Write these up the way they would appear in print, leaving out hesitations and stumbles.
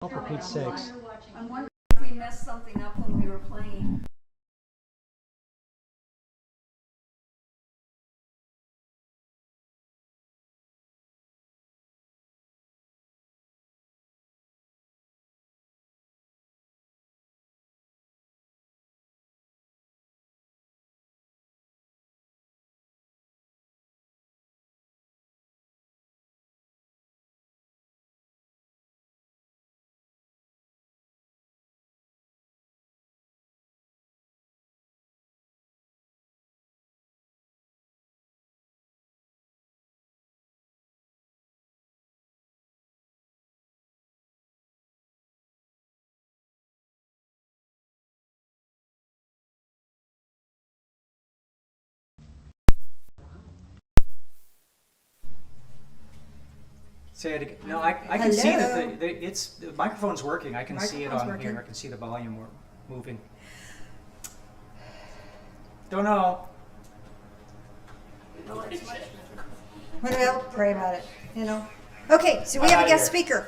Oh, for Pete's sakes. I'm wondering if we messed something up when we were playing. Say it again. No, I can see that Hello? the microphone's working. I can see it Microphone's on working. here. I can see the volume moving. Don't know. Well, pray about it, you know. Okay, so we have a guest speaker.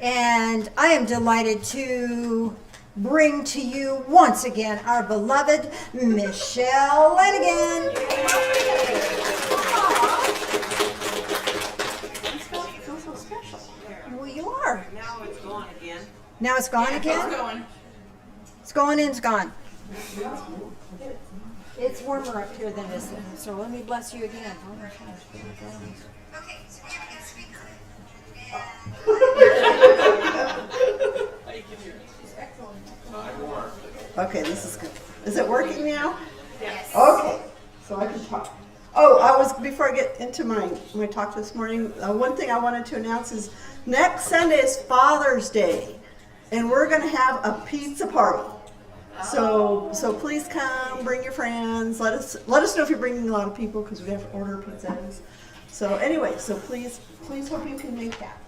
And I am delighted to bring to you once again our beloved Michelle Lanigan. Feel so special. Well, you are. Now it's gone again. Now it's gone again? It's going. It's going and it's gone. It's warmer up here than it is, so let me bless you again. Oh my gosh. Okay, so we have a guest speaker. Okay, this is good. Is it working now? Yes. Okay, so I can talk. Oh, before I get into my talk this morning, one thing I wanted to announce is next Sunday is Father's Day, and we're going to have a pizza party. So please come, bring your friends. Let us know if you're bringing a lot of people because we have to order pizzas. So anyway, so please hope you can make that.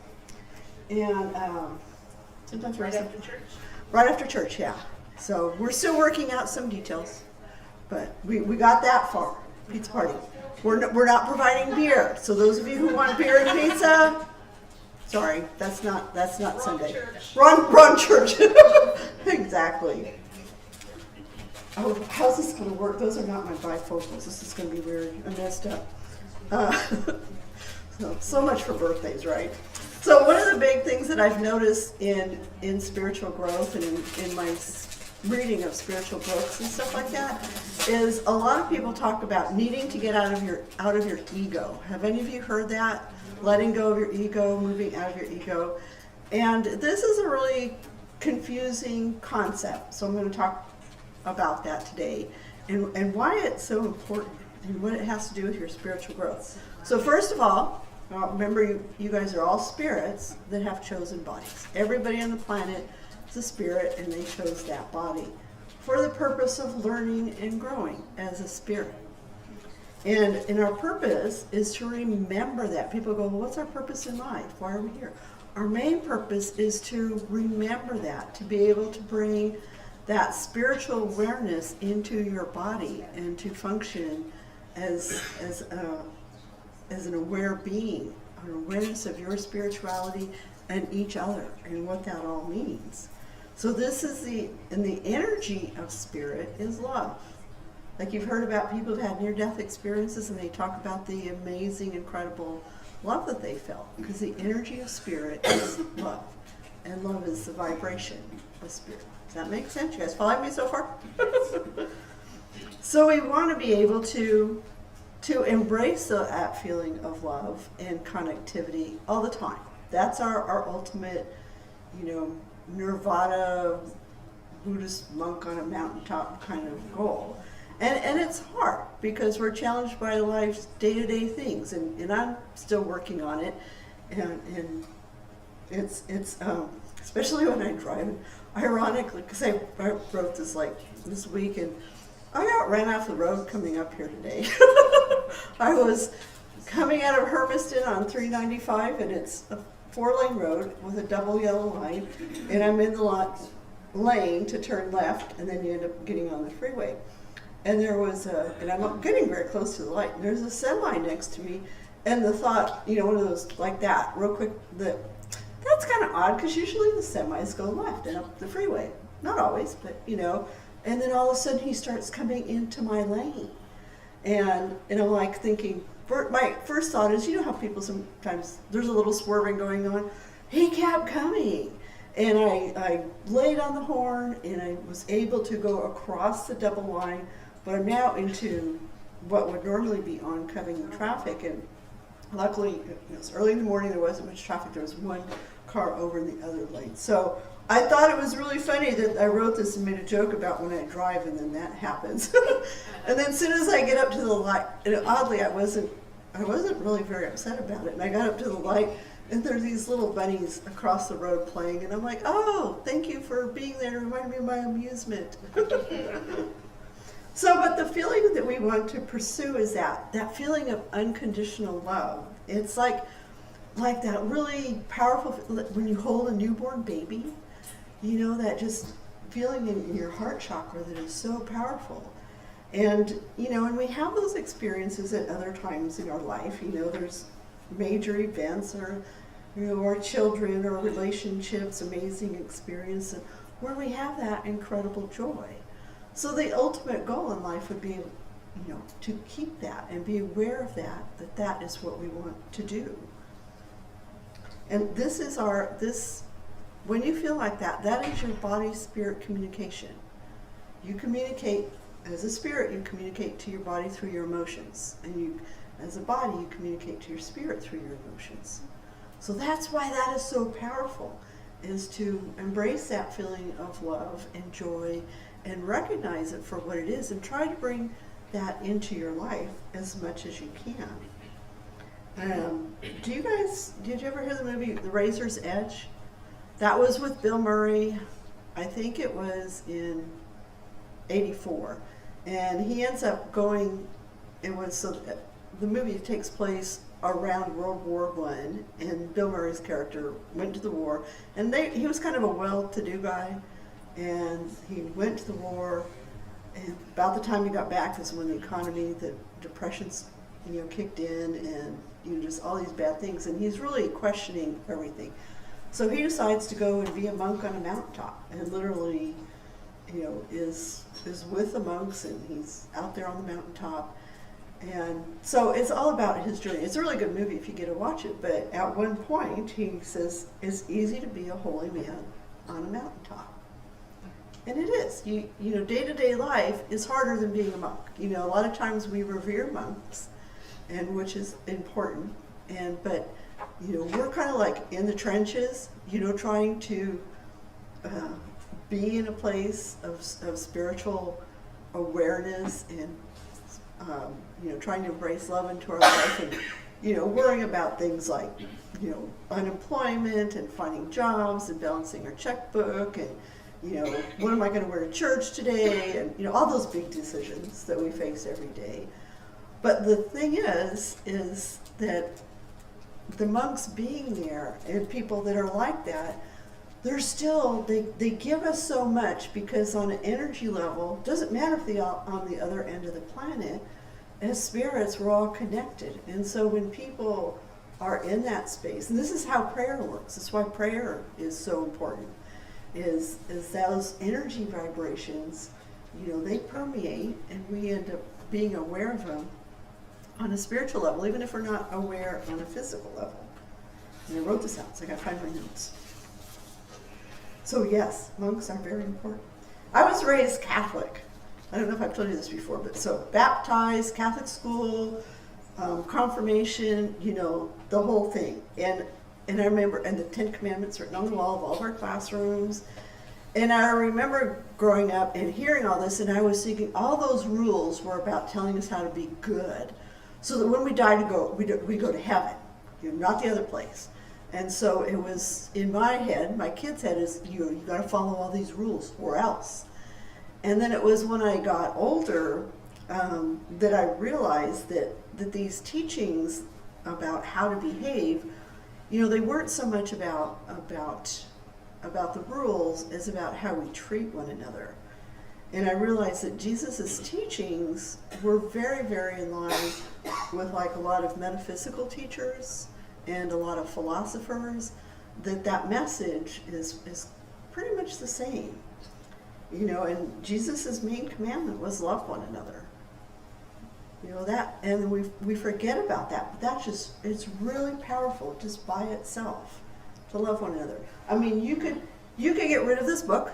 And sometimes Right after church. right after church, yeah. So we're still working out some details, but we got that far. Pizza party. We're not providing beer. So those of you who want beer and pizza, sorry, that's not Sunday. church. Wrong church. Exactly. Oh, how's this going to work? Those are not my bifocals. This is going to be weird. I messed up. So much for birthdays, right? So one of the big things that I've noticed in spiritual growth and in my reading of spiritual books and stuff like that is a lot of people talk about needing to get out of your ego. Have any of you heard that? Letting go of your ego, moving out of your ego. And this is a really confusing concept. So I'm going to talk about that today and why it's so important and what it has to do with your spiritual growth. So first of all, remember you guys are all spirits that have chosen bodies. Everybody on the planet is a spirit and they chose that body for the purpose of learning and growing as a spirit. And our purpose is to remember that. People go, well, what's our purpose in life? Why are we here? Our main purpose is to remember that, to be able to bring that spiritual awareness into your body and to function as an aware being, an awareness of your spirituality and each other and what that all means. So this is the energy of spirit is love. Like you've heard about people who've had near-death experiences and they talk about the amazing, incredible love that they felt because the energy of spirit is love and love is the vibration of spirit. Does that make sense? You guys following me so far? So we want to be able to embrace that feeling of love and connectivity all the time. That's our ultimate, nirvana, Buddhist monk on a mountaintop kind of goal. And it's hard because we're challenged by life's day-to-day things, and I'm still working on it. And it's especially when I drive. Ironically, because I wrote this this week, and I got ran off the road coming up here today. I was coming out of Hermiston on 395, and it's a 4-lane road with a double yellow line, and I'm in the lane to turn left, and then you end up getting on the freeway. And there was and I'm getting very close to the light, and there's a semi next to me, and the thought, one of those like that, real quick, that's that's kind of odd because usually the semis go left and up the freeway. Not always, but you know. And then all of a sudden he starts coming into my lane. And I'm like thinking, my first thought is, you know how people sometimes, there's a little swerving going on. He kept coming. And I laid on the horn and I was able to go across the double line, but I'm now into what would normally be oncoming traffic. And luckily, it was early in the morning, there wasn't much traffic. There was one car over in the other lane. So I thought it was really funny that I wrote this and made a joke about when I drive and then that happens. And then as soon as I get up to the light, and oddly I wasn't really very upset about it. And I got up to the light and there are these little bunnies across the road playing and I'm like, oh, thank you for being there to remind me of my amusement. So, but the feeling that we want to pursue is that feeling of unconditional love. It's like that really powerful, when you hold a newborn baby, you know, that just feeling in your heart chakra that is so powerful. And, you know, and we have those experiences at other times in our life. You know, there's major events or, you know, our children or relationships, amazing experience, where we have that incredible joy. So the ultimate goal in life would be, you know, to keep that and be aware of that is what we want to do. And this is when you feel like that is your body-spirit communication. You communicate, as a spirit, you communicate to your body through your emotions. And you, as a body, you communicate to your spirit through your emotions. So that's why that is so powerful, is to embrace that feeling of love and joy and recognize it for what it is and try to bring that into your life as much as you can. Did you ever hear the movie The Razor's Edge? That was with Bill Murray. I think it was in '84. And he ends up going, the movie takes place around World War I, and Bill Murray's character went to the war, and he was kind of a well-to-do guy, and he went to the war, and about the time he got back is when the economy, the depressions, you know, kicked in, and you know, just all these bad things, and he's really questioning everything. So he decides to go and be a monk on a mountaintop, and literally, you know, is with the monks, and he's out there on the mountaintop. And so it's all about his journey. It's a really good movie if you get to watch it, but at one point he says it's easy to be a holy man on a mountaintop. And it is. You know, day-to-day life is harder than being a monk. You know, a lot of times we revere monks, and which is important, but you know, we're kind of like in the trenches, you know, trying to be in a place of spiritual awareness and you know, trying to embrace love into our life, and you know, worrying about things like, you know, unemployment and finding jobs and balancing our checkbook, and you know, what am I going to wear to church today, and you know, all those big decisions that we face every day. But the thing is that the monks being there and people that are like that, they're still, they give us so much, because on an energy level, doesn't matter if they're on the other end of the planet, as spirits, we're all connected. And so when people are in that space, and this is how prayer works, that's why prayer is so important, is those energy vibrations, you know, they permeate, and we end up being aware of them on a spiritual level, even if we're not aware on a physical level. And I wrote this out, so I gotta find my notes. So yes, monks are very important. I was raised Catholic. I don't know if I've told you this before, but so baptized, Catholic school, confirmation, you know, the whole thing. And I remember, and the 10 Commandments written on the wall of all of our classrooms. And I remember growing up and hearing all this, and I was thinking all those rules were about telling us how to be good, so that when we die we go to heaven, you know, not the other place. And so it was in my head, my kid's head is, you know, you got to follow all these rules or else. And then it was when I got older that I realized that these teachings about how to behave, you know, they weren't so much about the rules as about how we treat one another. And I realized that Jesus's teachings were very, very in line with like a lot of metaphysical teachers and a lot of philosophers, that message is pretty much the same. You know, and Jesus' main commandment was love one another. You know, that, and we forget about that, but that's just, it's really powerful just by itself to love one another. I mean, you could get rid of this book,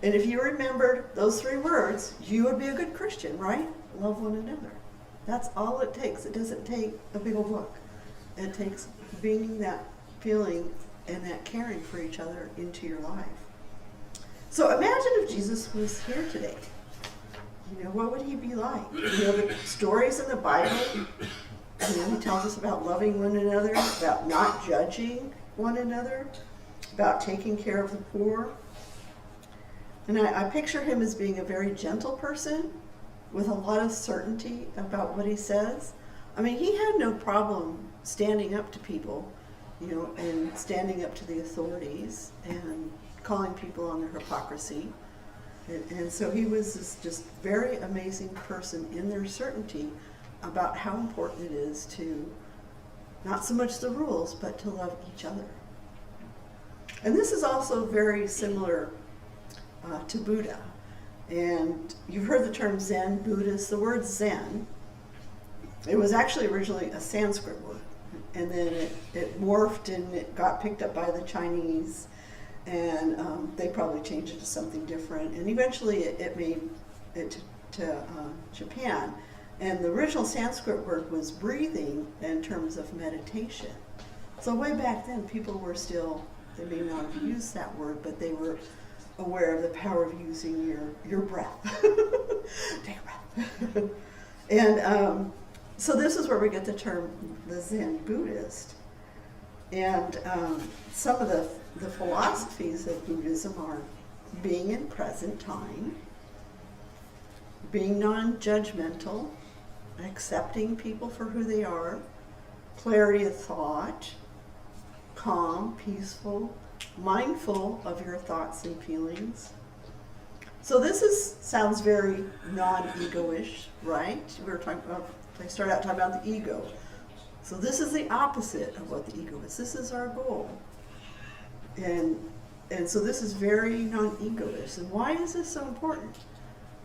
and if you remembered those 3 words, you would be a good Christian, right? Love one another. That's all it takes. It doesn't take a big old book. It takes bringing that feeling and that caring for each other into your life. So imagine if Jesus was here today. You know, what would he be like? You know, the stories in the Bible, you know, he tells us about loving one another, about not judging one another, about taking care of the poor. And I picture him as being a very gentle person with a lot of certainty about what he says. I mean, he had no problem standing up to people, you know, and standing up to the authorities and calling people on their hypocrisy. And so he was this just very amazing person in their certainty about how important it is to, not so much the rules, but to love each other. And this is also very similar to Buddha. And you've heard the term Zen, Buddhist. The word Zen, it was actually originally a Sanskrit word. And then it morphed and it got picked up by the Chinese. And they probably changed it to something different. And eventually it made it to Japan. And the original Sanskrit word was breathing in terms of meditation. So way back then, people were still, they may not have used that word, but they were aware of the power of using your breath. Take a breath. And so this is where we get the term the Zen Buddhist. And some of the philosophies of Buddhism are being in present time, being non-judgmental, accepting people for who they are, clarity of thought, calm, peaceful, mindful of your thoughts and feelings. So this sounds very non-ego-ish, right? I started out talking about the ego. So this is the opposite of what the ego is. This is our goal. And so this is very non-egoist. And why is this so important?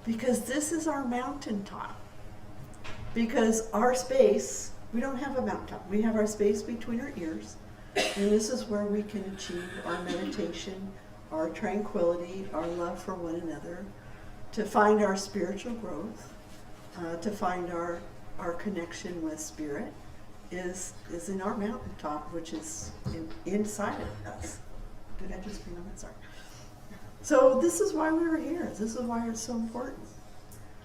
Because this is our mountaintop. Because our space, we don't have a mountaintop. We have our space between our ears. And this is where we can achieve our meditation, our tranquility, our love for one another, to find our spiritual growth, to find our connection with spirit is in our mountaintop, which is inside of us. Did I just bring on that? Sorry. So this is why we were here. This is why it's so important.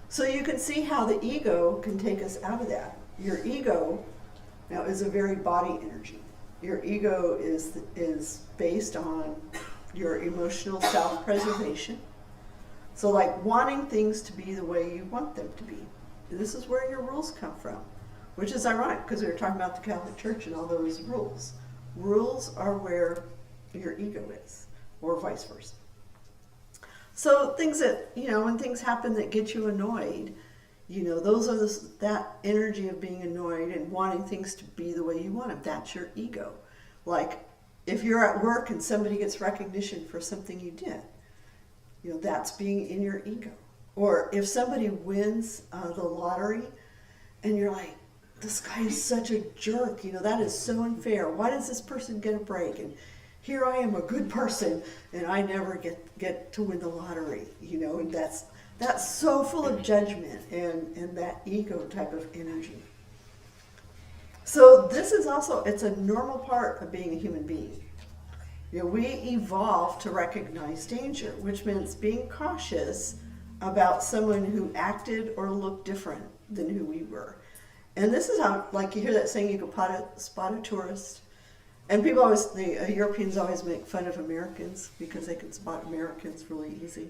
So you can see how the ego can take us out of that. Your ego now is a very body energy. Your ego is based on your emotional self-preservation. So like wanting things to be the way you want them to be. This is where your rules come from, which is ironic because we were talking about the Catholic Church and all those rules. Rules are where your ego is, or vice versa. So things that, you know, when things happen that get you annoyed, you know, those are that energy of being annoyed and wanting things to be the way you want them. That's your ego. Like if you're at work and somebody gets recognition for something you did, you know, that's being in your ego. Or if somebody wins the lottery and you're like, this guy is such a jerk, you know, that is so unfair. Why does this person get a break? And here I am, a good person, and I never get to win the lottery, you know, and that's so full of judgment and that ego type of energy. So this is also, it's a normal part of being a human being. You know, we evolved to recognize danger, which means being cautious about someone who acted or looked different than who we were. And this is how, like you hear that saying, you can spot a tourist. And people always, the Europeans always make fun of Americans because they can spot Americans really easy.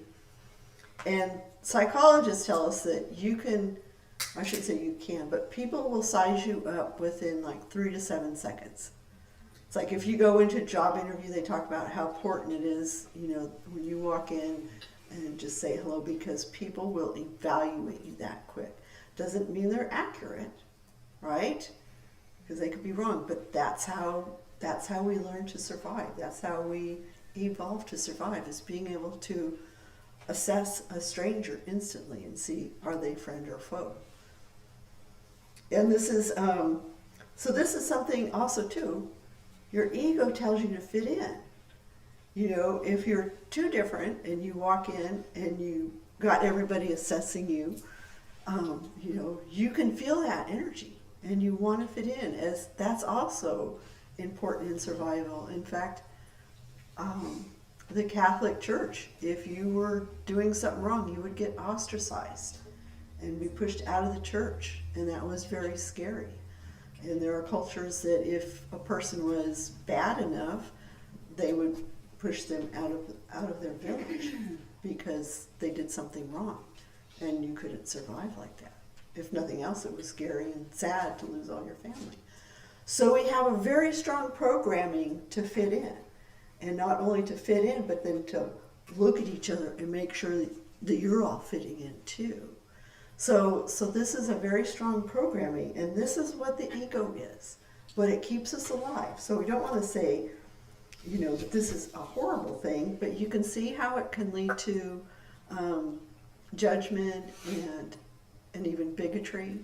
And psychologists tell us that you can, I shouldn't say you can, but people will size you up within like 3 to 7 seconds. It's like if you go into a job interview, they talk about how important it is, you know, when you walk in and just say hello, because people will evaluate you that quick. Doesn't mean they're accurate, right? Because they could be wrong, but that's how that's how we learn to survive. That's how we evolve to survive, is being able to assess a stranger instantly and see, are they friend or foe? And this is, so this is something also too, your ego tells you to fit in. You know, if you're too different and you walk in and you got everybody assessing you, you know, you can feel that energy and you want to fit in, as that's also important in survival. In fact, the Catholic Church, if you were doing something wrong, you would get ostracized and be pushed out of the church, and that was very scary. And there are cultures that if a person was bad enough, they would push them out of their village because they did something wrong, and you couldn't survive like that. If nothing else, it was scary and sad to lose all your family. So we have a very strong programming to fit in, and not only to fit in, but then to look at each other and make sure that you're all fitting in too. So this is a very strong programming, and this is what the ego is, but it keeps us alive. So we don't want to say, you know, that this is a horrible thing, but you can see how it can lead to judgment and even bigotry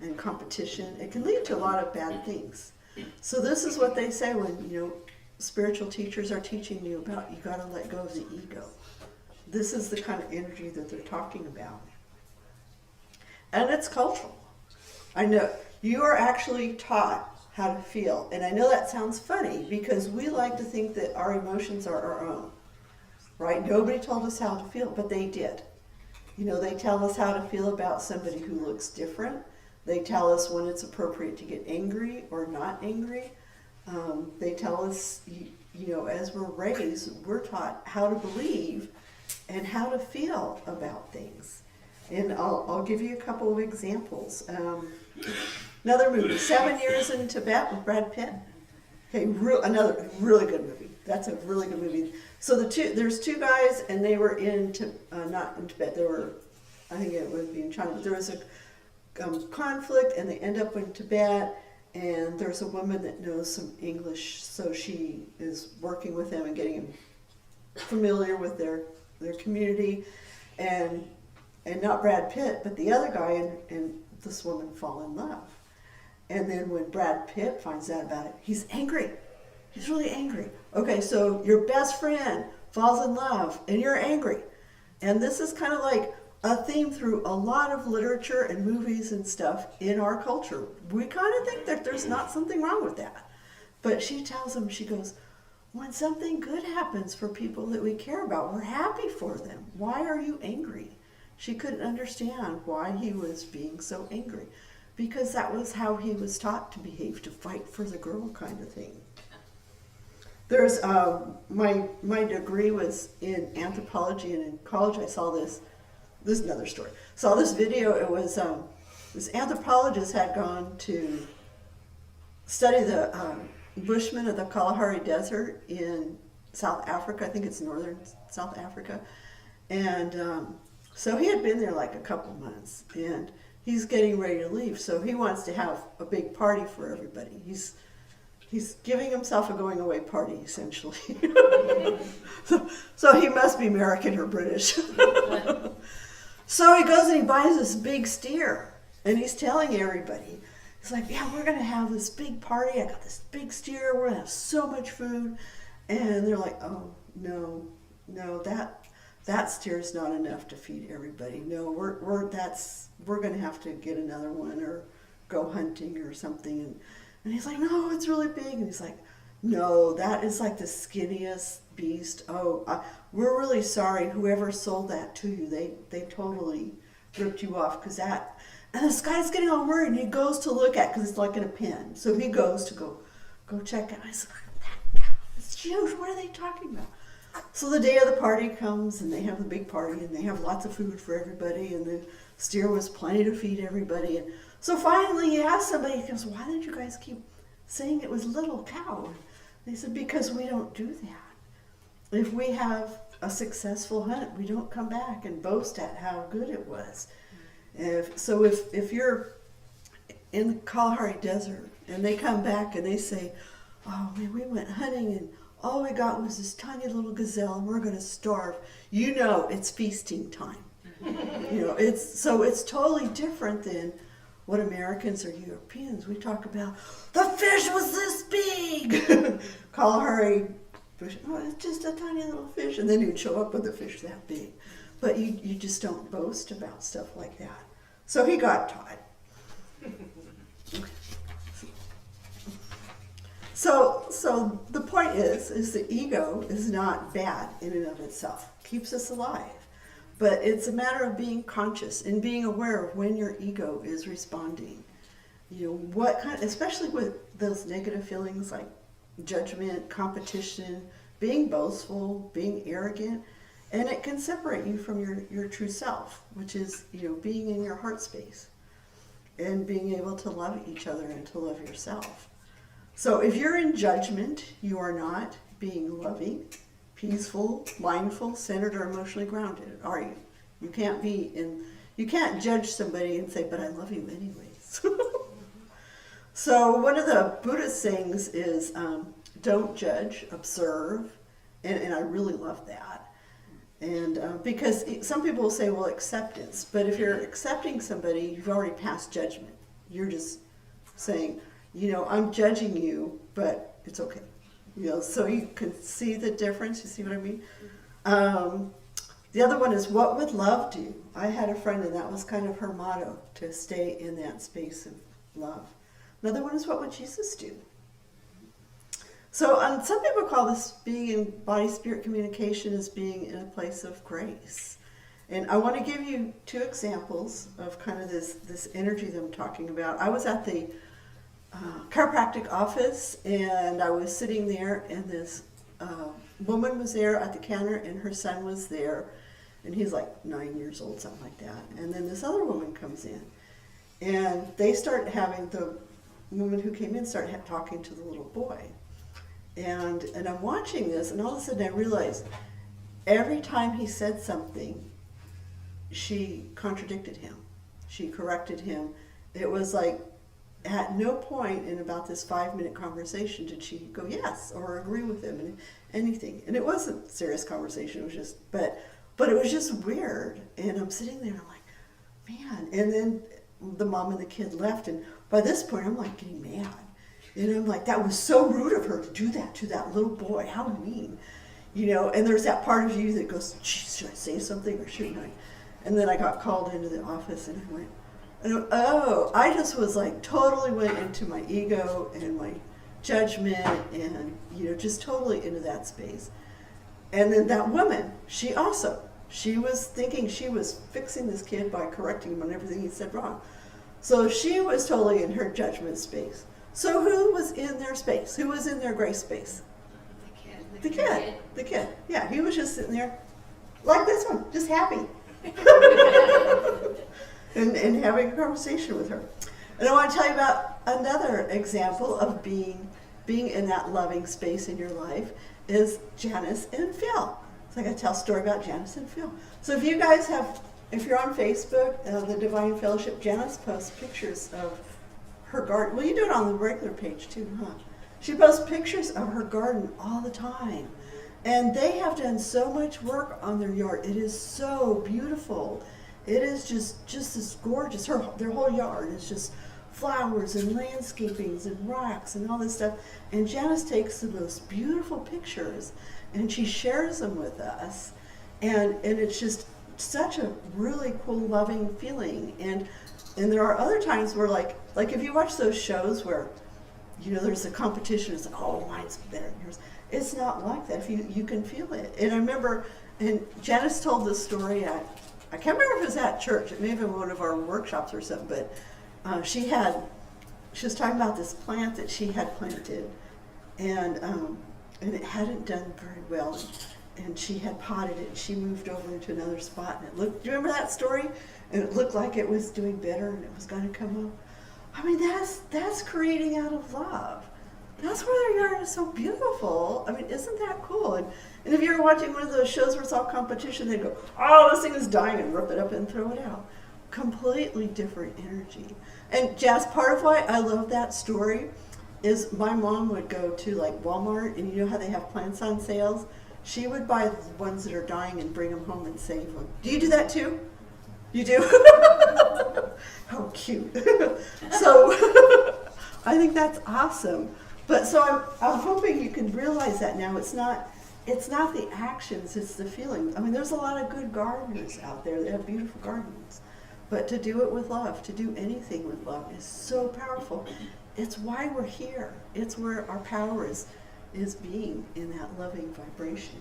and competition. It can lead to a lot of bad things. So this is what they say when, you know, spiritual teachers are teaching you about, you got to let go of the ego. This is the kind of energy that they're talking about. And it's cultural. I know you are actually taught how to feel. And I know that sounds funny because we like to think that our emotions are our own, right? Nobody told us how to feel, but they did. You know, they tell us how to feel about somebody who looks different. They tell us when it's appropriate to get angry or not angry. They tell us, you know, as we're raised, we're taught how to believe and how to feel about things. And I'll give you a couple of examples. Another movie, 7 Years in Tibet with Brad Pitt. Okay, another really good movie. That's a really good movie. So there's two guys, and they were not in Tibet. They were, I think it would be in China. But there was a conflict, and they end up in Tibet. And there's a woman that knows some English, so she is working with them and getting them familiar with their community, and not Brad Pitt, but the other guy and this woman fall in love. And then when Brad Pitt finds out about it, he's angry. He's really angry. Okay, so your best friend falls in love and you're angry. And this is kind of like a theme through a lot of literature and movies and stuff in our culture. We kind of think that there's not something wrong with that. But she tells him, she goes, when something good happens for people that we care about, we're happy for them. Why are you angry? She couldn't understand why he was being so angry, because that was how he was taught to behave, to fight for the girl kind of thing. There's my degree was in anthropology, and in college I saw this. This is another story. Saw this video. It was this anthropologist had gone to study the Bushmen of the Kalahari Desert in South Africa. I think it's northern South Africa, and so he had been there like a couple months, and he's getting ready to leave. So he wants to have a big party for everybody. He's giving himself a going away party, essentially. so he must be American or British. So he goes and he buys this big steer, and he's telling everybody, he's like, yeah, we're going to have this big party. I got this big steer. We're going to have so much food. And they're like, oh, no, that steer's not enough to feed everybody. No, we're going to have to get another one or go hunting or something. And he's like, no, it's really big. And he's like, no, that is like the skinniest beast. Oh, we're really sorry. Whoever sold that to you, they totally ripped you off because that. And this guy's getting all worried, and he goes to look at, because it's like in a pen. So he goes to go check it. I said, that cow, it's huge. What are they talking about? So the day of the party comes, and they have the big party, and they have lots of food for everybody, and the steer was plenty to feed everybody. And so finally he asked somebody, he goes, why did you guys keep saying it was little cow? And they said, because we don't do that. If we have a successful hunt, we don't come back and boast at how good it was. If you're in the Kalahari Desert and they come back and they say, oh man, we went hunting and all we got was this tiny little gazelle and we're going to starve. You know, it's feasting time. You know, it's totally different than what Americans or Europeans, we talk about, the fish was this big. Kalahari fish, oh, it's just a tiny little fish. And then you'd show up with a fish that big. But you just don't boast about stuff like that. So he got taught. So the point is the ego is not bad in and of itself. It keeps us alive. But it's a matter of being conscious and being aware of when your ego is responding. You know, what kind, especially with those negative feelings like judgment, competition, being boastful, being arrogant, and it can separate you from your true self, which is, you know, being in your heart space and being able to love each other and to love yourself. So if you're in judgment, you are not being loving, peaceful, mindful, centered, or emotionally grounded, are you? You can't judge somebody and say, but I love you anyways. So one of the Buddhist sayings is, don't judge, observe, and I really love that. And because some people will say, well, acceptance, but if you're accepting somebody, you've already passed judgment. You're just saying, you know, I'm judging you, but it's okay. You know, so you can see the difference. You see what I mean? The other one is, what would love do? I had a friend, and that was kind of her motto, to stay in that space of love. Another one is, what would Jesus do? So some people call this being in body-spirit communication as being in a place of grace. And I want to give you two examples of kind of this energy that I'm talking about. I was at the chiropractic office, and I was sitting there, and this woman was there at the counter, and her son was there, and he's like 9 years old, something like that. And then this other woman comes in, and they start having, the woman who came in started talking to the little boy. And I'm watching this, and all of a sudden I realized every time he said something, she contradicted him. She corrected him. It was like, at no point in about this 5-minute conversation did she go yes or agree with him in anything. And it wasn't a serious conversation. It was just, but it was just weird. And I'm sitting there and I'm like, man. And then the mom and the kid left. And by this point, I'm like getting mad. And I'm like, that was so rude of her to do that to that little boy. How mean. You know, and there's that part of you that goes, geez, should I say something or shouldn't I? And then I got called into the office and I went, oh, I just was like totally went into my ego and my judgment and, you know, just totally into that space. And then that woman, she was thinking she was fixing this kid by correcting him on everything he said wrong. So she was totally in her judgment space. So who was in their space? Who was in their grace space? The kid. Yeah, he was just sitting there like this one, just happy. and having a conversation with her. And I want to tell you about another example of being in that loving space in your life is Janice and Phil. So I got to tell a story about Janice and Phil. So if you guys if you're on Facebook, the Divine Fellowship, Janice posts pictures of her garden. Well, you do it on the regular page too, huh? She posts pictures of her garden all the time. And they have done so much work on their yard. It is so beautiful. It is just this gorgeous. Their whole yard is just flowers and landscapings and rocks and all this stuff. And Janice takes the most beautiful pictures and she shares them with us. And it's just such a really cool, loving feeling. And there are other times where like if you watch those shows where, you know, there's a competition, it's like, oh, mine's better than yours. It's not like that. If you can feel it. And I remember, and Janice told this story I can't remember if it was at church. It may have been one of our workshops or something, but she was talking about this plant that she had planted, and it hadn't done very well, and she had potted it. She moved over into another spot, and it looked. Do you remember that story? And it looked like it was doing better, and it was going to come up. I mean, that's creating out of love. That's why their yard is so beautiful. I mean, isn't that cool? And if you're watching one of those shows where it's all competition, they go, oh, this thing is dying, and rip it up and throw it out. Completely different energy. And Jazz, part of why I love that story is my mom would go to like Walmart, and you know how they have plants on sales? She would buy the ones that are dying and bring them home and save them. Do you do that too? You do? How cute. So I think that's awesome. But so I'm hoping you can realize that now. It's not the actions, it's the feeling. I mean, there's a lot of good gardeners out there that have beautiful gardens. But to do it with love, to do anything with love is so powerful. It's why we're here. It's where our power is being in that loving vibration.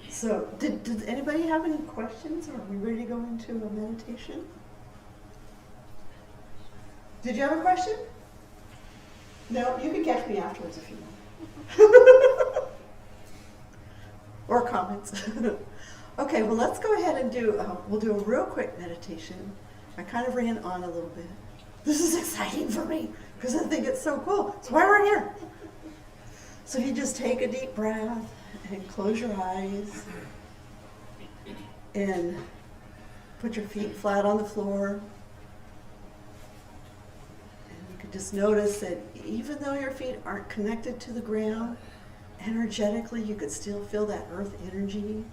So did anybody have any questions? Or are we ready to go into a meditation? Did you have a question? No, you can catch me afterwards if you want. Or comments. Okay, well, let's go ahead and we'll do a real quick meditation. I kind of ran on a little bit. This is exciting for me because I think it's so cool. That's why we're here. So you just take a deep breath and close your eyes and put your feet flat on the floor. And you can just notice that even though your feet aren't connected to the ground, energetically you could still feel that earth energy.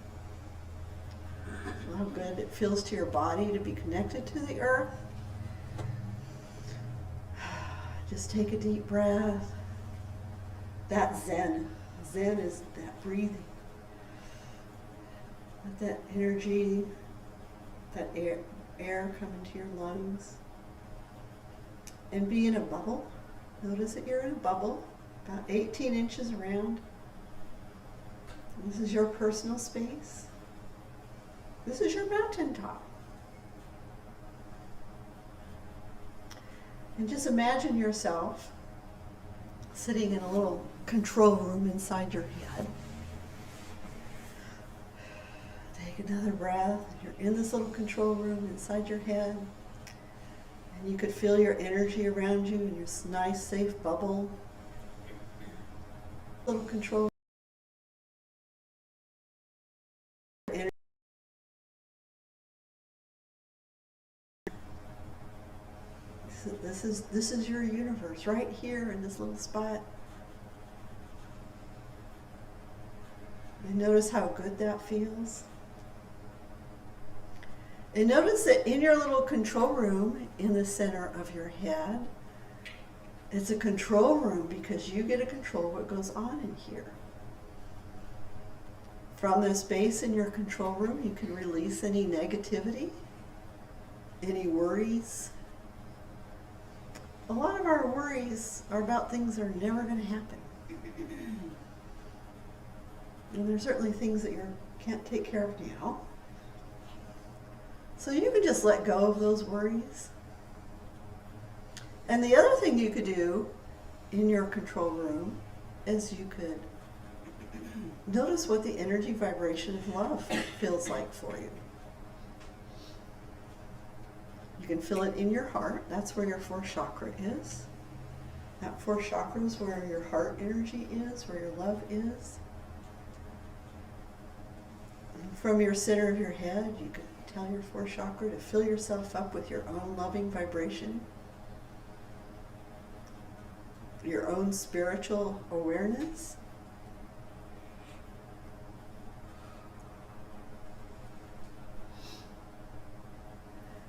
How good it feels to your body to be connected to the earth. Just take a deep breath. That's Zen. Zen is that breathing. Let that energy, that air come into your lungs. And be in a bubble. Notice that you're in a bubble, about 18 inches around. This is your personal space. This is your mountaintop. And just imagine yourself sitting in a little control room inside your head. Take another breath. You're in this little control room inside your head. And you could feel your energy around you in your nice, safe bubble. Little control. This is your universe right here in this little spot. And notice how good that feels. And notice that in your little control room in the center of your head, it's a control room because you get to control what goes on in here. From the space in your control room, you can release any negativity, any worries. A lot of our worries are about things that are never going to happen. And there's certainly things that you can't take care of now. So you can just let go of those worries. And the other thing you could do in your control room is you could notice what the energy vibration of love feels like for you. You can feel it in your heart. That's where your fourth chakra is. That fourth chakra is where your heart energy is, where your love is. And from your center of your head, you can tell your fourth chakra to fill yourself up with your own loving vibration, your own spiritual awareness.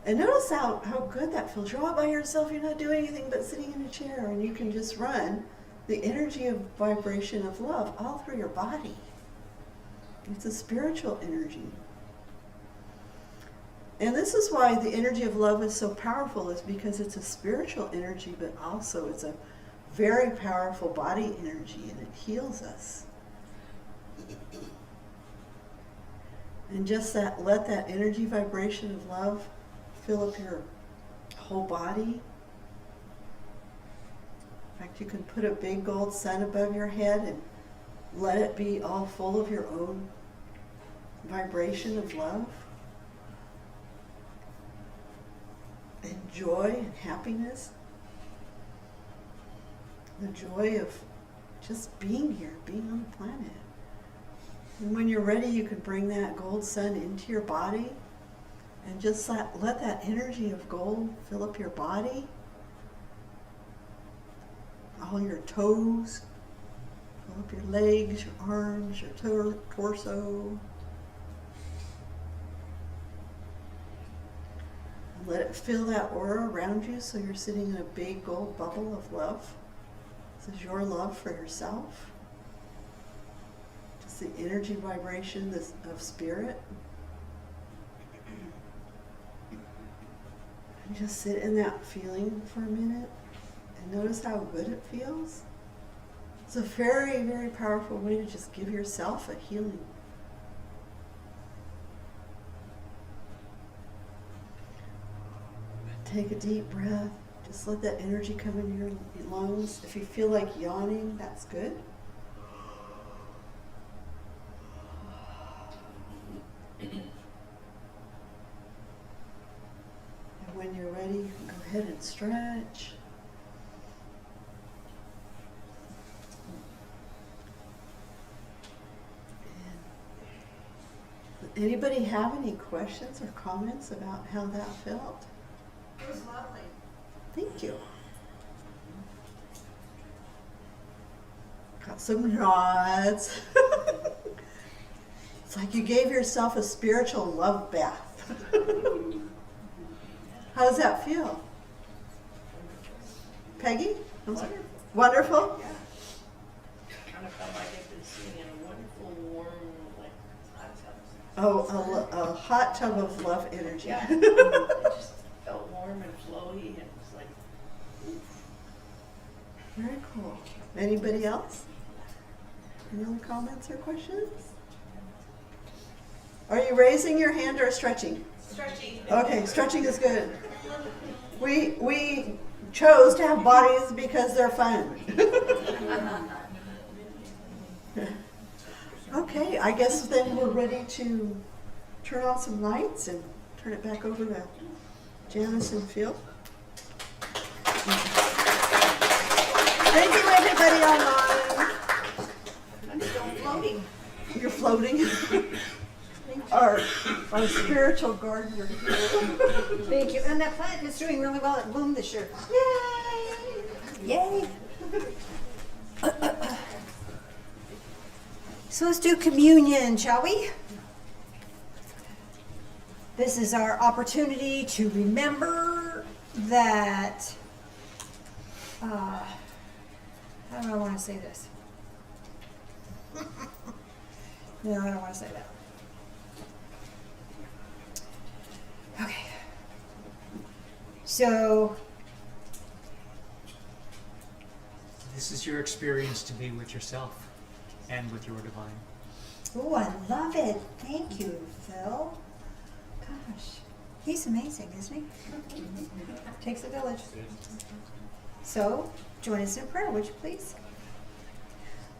And notice how good that feels. You're all by yourself. You're not doing anything but sitting in a chair. And you can just run the energy of vibration of love all through your body. It's a spiritual energy. And this is why the energy of love is so powerful, is because it's a spiritual energy, but also it's a very powerful body energy, and it heals us. And just let that energy vibration of love fill up your whole body. In fact, you can put a big gold sun above your head and let it be all full of your own vibration of love and joy and happiness. The joy of just being here, being on the planet. And when you're ready, you can bring that gold sun into your body and just let that energy of gold fill up your body. all your toes. Fill up your legs, your arms, your torso. And let it fill that aura around you so you're sitting in a big gold bubble of love. This is your love for yourself. Just the energy vibration of spirit. And just sit in that feeling for a minute and notice how good it feels. It's a very, very powerful way to just give yourself a healing. Take a deep breath. Just let that energy come into your lungs. If you feel like yawning, that's good. And when you're ready, you can go ahead and stretch. Anybody have any questions or comments about how that felt? It was lovely. Thank you. Got some nods. It's like you gave yourself a spiritual love bath. How does that feel? Peggy? I'm sorry. Wonderful? Yeah. Kind of felt like I've been sitting in a wonderful, warm, like, hot tub. Oh, a hot tub of love energy. Yeah. It just felt warm and flowy, and it was like, oof. Very cool. Anybody else? Any other comments or questions? Are you raising your hand or stretching? Stretchy. Okay, stretching is good. We chose to have bodies because they're fun. Okay, I guess then we're ready to turn on some lights and turn it back over to Janice and Phil. Thank you, everybody online. I'm still floating. You're floating. Our spiritual gardener. Thank you. And that plant is doing really well at Bloom this year. Yay! Yay! So let's do communion, shall we? This is our opportunity to remember that, how do I want to say this? No, I don't want to say that. Okay. So, This is your experience to be with yourself and with your divine. oh, I love it. Thank you, Phil. Gosh, he's amazing, isn't he? Takes a village. So, join us in prayer, would you please?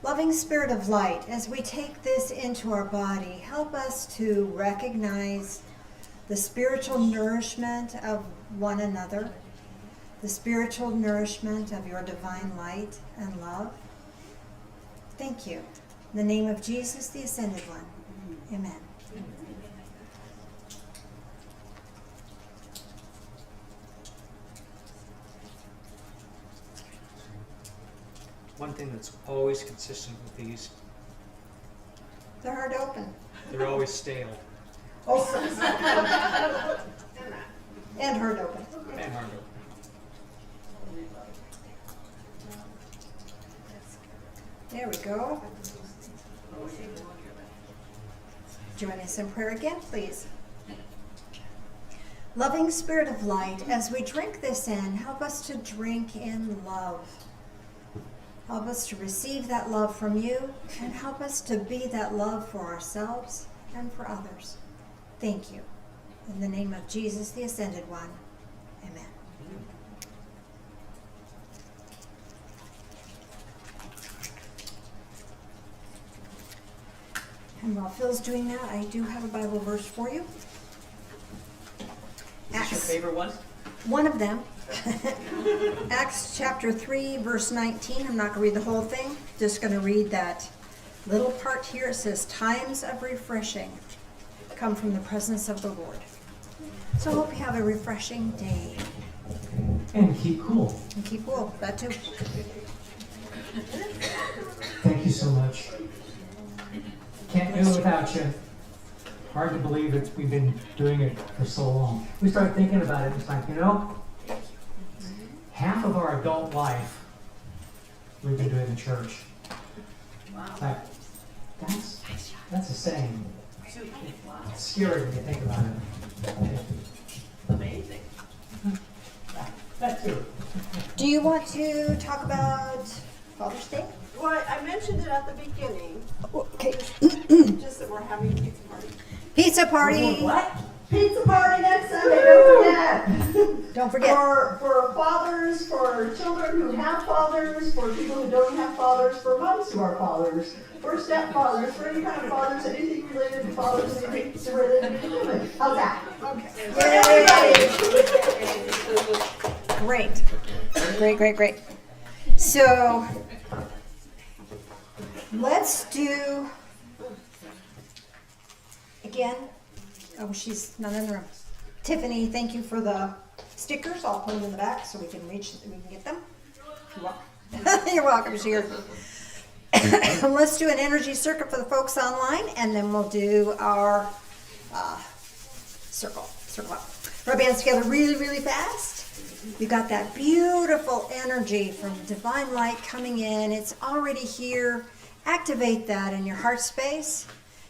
Loving Spirit of Light, as we take this into our body, help us to recognize the spiritual nourishment of one another, the spiritual nourishment of your divine light and love. Thank you. In the name of Jesus, the Ascended One. Amen. One thing that's always consistent with these, They're hard to open. they're always stale Oh. And hard to open. and hard to open. There we go. Join us in prayer again, please. Loving Spirit of Light, as we drink this in, help us to drink in love. Help us to receive that love from you, and help us to be that love for ourselves and for others. Thank you. In the name of Jesus, the Ascended One. Amen. And while Phil's doing that, I do have a Bible verse for you. Is this your favorite one? One of them. Acts chapter 3, verse 19. I'm not going to read the whole thing. Just going to read that little part here. It says, times of refreshing come from the presence of the Lord. So I hope you have a refreshing day. And keep cool. And keep cool. That too. Thank you so much. Can't do it without you. Hard to believe that we've been doing it for so long. We started thinking about it. It's like, half of our adult life we've been doing the church. It's like, that's a saying. It's scary when you think about it. Amazing. That too. Do you want to talk about Father's Day? Well, I mentioned it at the beginning, Okay. just that we're having a pizza party. Pizza party. What? Pizza party next Sunday, don't forget. Don't forget. For fathers, for children who have fathers, for people who don't have fathers, for moms who are fathers, for stepfathers, for any kind of fathers, anything related to fathers, anything related to women. How's that? Okay. Great. Great. So let's do again. Oh, she's not in the room. Tiffany, thank you for the stickers. I'll put them in the back so we can get them. You're welcome. You're welcome, Sheer. Let's do an energy circuit for the folks online, and then we'll do our circle up. Rub hands together really fast. You got that beautiful energy from divine light coming in. It's already here. Activate that in your heart space.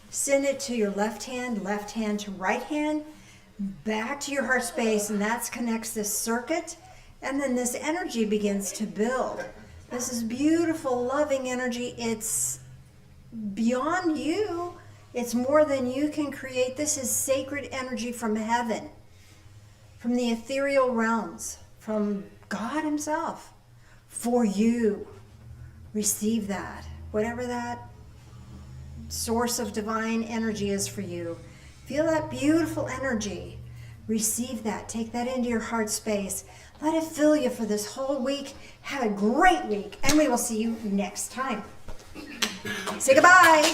Send it to your left hand to right hand, back to your heart space, and that connects this circuit. And then this energy begins to build. This is beautiful, loving energy. It's beyond you. It's more than you can create. This is sacred energy from heaven, from the ethereal realms, from God himself, for you. Receive that. Whatever that source of divine energy is for you. Feel that beautiful energy. Receive that. Take that into your heart space. Let it fill you for this whole week. Have a great week, and we will see you next time. Say goodbye.